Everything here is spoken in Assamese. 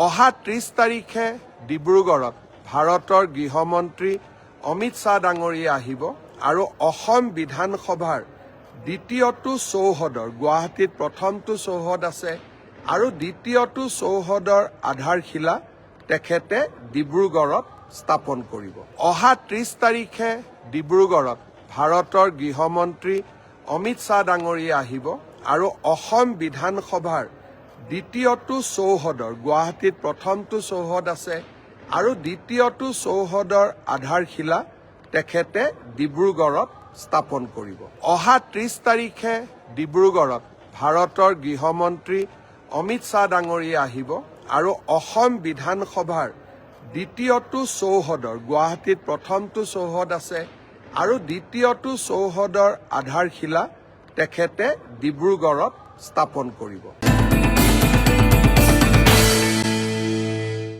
অহা 30 তাৰিখে ডিব্ৰুগড়ত ভাৰতৰ গৃহমন্ত্ৰী অমিত শ্বাহ ডাঙৰীয়া আহিব আৰু অসম বিধানসভাৰ দ্বিতীয়টো চৌহদৰ গুৱাহাটীত প্ৰথমটো চৌহদ আছে আৰু দ্বিতীয়টো চৌহদৰ আধাৰশিলা তেখেতে ডিব্ৰুগড়ত স্থাপন কৰিব। অহা 30 তাৰিখে ডিব্ৰুগড়ত ভাৰতৰ গৃহমন্ত্ৰী অমিত শ্বাহ ডাঙৰীয়া আহিব আৰু অসম বিধানসভাৰ দ্বিতীয়টো চৌহদৰ গুৱাহাটীত প্ৰথমটো চৌহদ আছে আৰু দ্বিতীয়টো চৌহদৰ আধাৰশিলা তেখেতে ডিব্ৰুগড়ত স্থাপন কৰিব। অহা 30 তাৰিখে ডিব্ৰুগড়ত ভাৰতৰ গৃহমন্ত্ৰী অমিত শ্বাহ ডাঙৰীয়া আহিব আৰু অসম বিধানসভাৰ দ্বিতীয়টো চৌহদৰ গুৱাহাটীত প্ৰথমটো চৌহদ আছে আৰু দ্বিতীয়টো চৌহদৰ আধাৰশিলা তেখেতে ডিব্ৰুগড়ত স্থাপন কৰিব।